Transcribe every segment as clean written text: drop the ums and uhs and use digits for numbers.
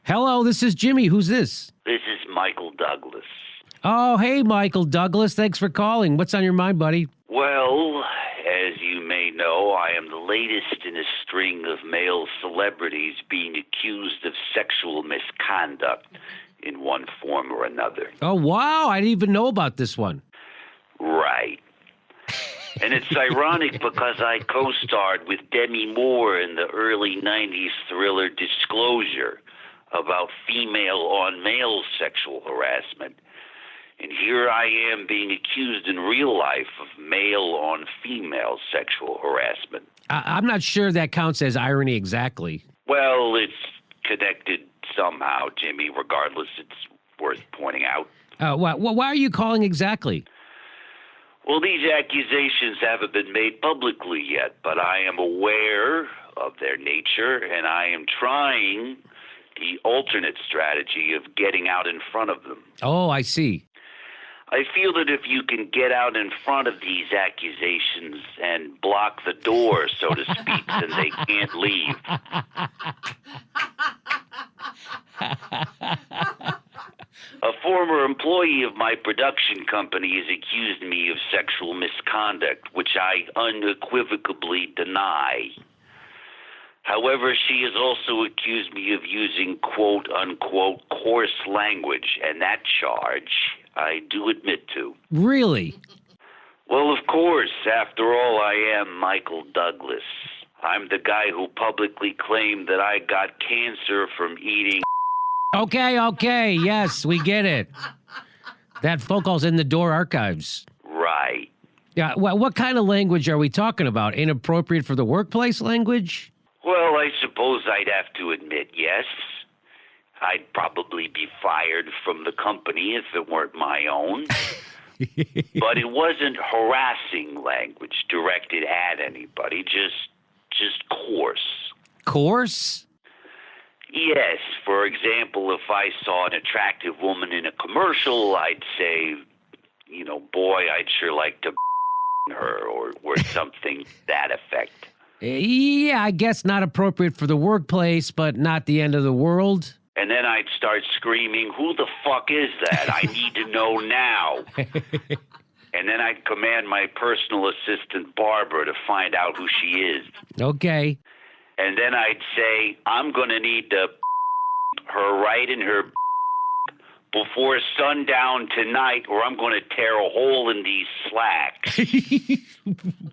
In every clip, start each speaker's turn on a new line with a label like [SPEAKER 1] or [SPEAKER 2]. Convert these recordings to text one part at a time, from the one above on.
[SPEAKER 1] Hello, this is Jimmy. Who's this?
[SPEAKER 2] This is Michael Douglas.
[SPEAKER 1] Oh, hey, Michael Douglas. Thanks for calling. What's on your mind, buddy?
[SPEAKER 2] Well, as you may know, I am the latest in a string of male celebrities being accused of sexual misconduct in one form or another.
[SPEAKER 1] Oh, wow. I didn't even know about this one.
[SPEAKER 2] Right. And it's ironic because I co-starred with Demi Moore in the early 90s thriller Disclosure about female-on-male sexual harassment. And here I am being accused in real life of male-on-female sexual harassment.
[SPEAKER 1] I'm not sure that counts as irony exactly.
[SPEAKER 2] Well, it's connected somehow, Jimmy. Regardless, it's worth pointing out.
[SPEAKER 1] Why are you calling exactly?
[SPEAKER 2] Well, these accusations haven't been made publicly yet, but I am aware of their nature, and I am trying the alternate strategy of getting out in front of them.
[SPEAKER 1] Oh, I see.
[SPEAKER 2] I feel that if you can get out in front of these accusations and block the door, so to speak, then they can't leave. A former employee of my production company has accused me of sexual misconduct, which I unequivocally deny. However, she has also accused me of using quote-unquote coarse language, and that charge I do admit to.
[SPEAKER 1] Really?
[SPEAKER 2] Well, of course. After all, I am Michael Douglas. I'm the guy who publicly claimed that I got cancer from eating.
[SPEAKER 1] Okay. Yes, we get it. That phone call's in the Dore archives.
[SPEAKER 2] Right.
[SPEAKER 1] Yeah, what kind of language are we talking about? Inappropriate for the workplace language?
[SPEAKER 2] Well, I suppose I'd have to admit yes. I'd probably be fired from the company if it weren't my own. But it wasn't harassing language directed at anybody, just coarse.
[SPEAKER 1] Coarse?
[SPEAKER 2] Yes. For example, if I saw an attractive woman in a commercial, I'd say, boy, I'd sure like to her or something to that effect.
[SPEAKER 1] Yeah, I guess not appropriate for the workplace, but not the end of the world.
[SPEAKER 2] And then I'd start screaming, who the fuck is that? I need to know now. And then I'd command my personal assistant, Barbara, to find out who she is.
[SPEAKER 1] Okay.
[SPEAKER 2] And then I'd say, I'm going to need to her right in her before sundown tonight, or I'm going to tear a hole in these slacks.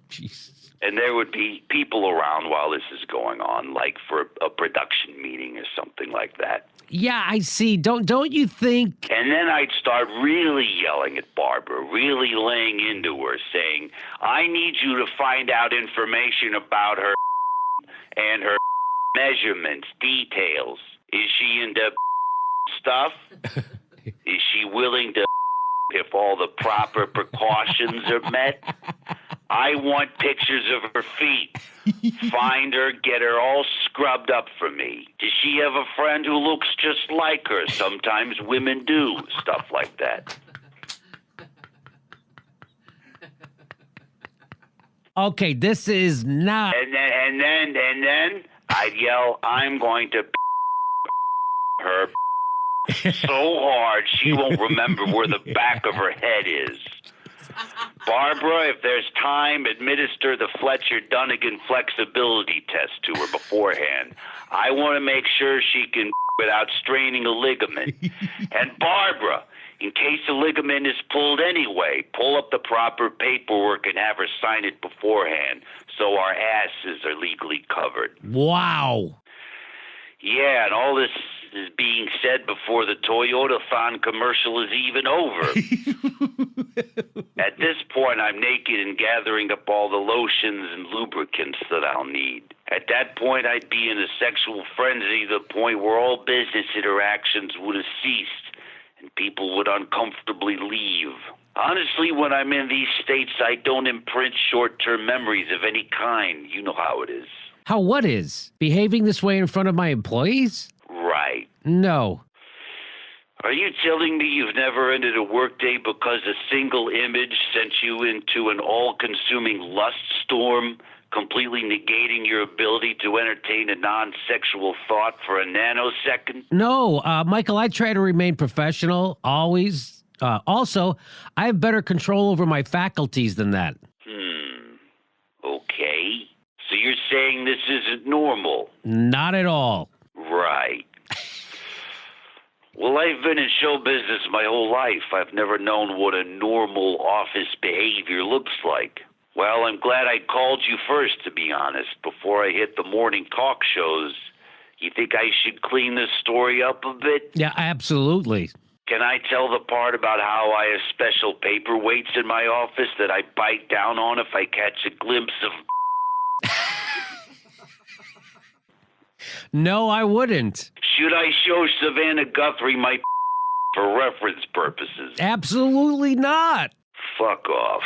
[SPEAKER 1] Jesus.
[SPEAKER 2] And there would be people around while this is going on, like for a production meeting or something like that.
[SPEAKER 1] Yeah, I see. Don't you think?
[SPEAKER 2] And then I'd start really yelling at Barbara, really laying into her, saying, I need you to find out information about her and her measurements, details. Is she into stuff? Is she willing to if all the proper precautions are met? I want pictures of her feet. Find her, get her all scrubbed up for me. Does she have a friend who looks just like her? Sometimes women do. Stuff like that.
[SPEAKER 1] Okay, this is not...
[SPEAKER 2] And then I'd yell, I'm going to her so hard she won't remember where the back of her head is. Barbara, if there's time, administer the Fletcher-Dunnigan flexibility test to her beforehand. I want to make sure she can without straining a ligament. And Barbara, in case the ligament is pulled anyway, pull up the proper paperwork and have her sign it beforehand so our asses are legally covered.
[SPEAKER 1] Wow.
[SPEAKER 2] Yeah, and all this is being said before the Toyota-thon commercial is even over. At this point, I'm naked and gathering up all the lotions and lubricants that I'll need. At that point, I'd be in a sexual frenzy to the point where all business interactions would have ceased and people would uncomfortably leave. Honestly, when I'm in these states, I don't imprint short-term memories of any kind. You know how it is.
[SPEAKER 1] How what is? Behaving this way in front of my employees?
[SPEAKER 2] Right.
[SPEAKER 1] No.
[SPEAKER 2] Are you telling me you've never ended a workday because a single image sent you into an all-consuming lust storm completely negating your ability to entertain a non-sexual thought for a nanosecond?
[SPEAKER 1] No, Michael, I try to remain professional, always. Also, I have better control over my faculties than that.
[SPEAKER 2] Okay. So you're saying this isn't normal?
[SPEAKER 1] Not at all.
[SPEAKER 2] Right. Well, I've been in show business my whole life. I've never known what a normal office behavior looks like. Well, I'm glad I called you first, to be honest, before I hit the morning talk shows. You think I should clean this story up a bit?
[SPEAKER 1] Yeah, absolutely.
[SPEAKER 2] Can I tell the part about how I have special paperweights in my office that I bite down on if I catch a glimpse of...
[SPEAKER 1] No, I wouldn't.
[SPEAKER 2] Should I show Savannah Guthrie my for reference purposes?
[SPEAKER 1] Absolutely not.
[SPEAKER 2] Fuck off.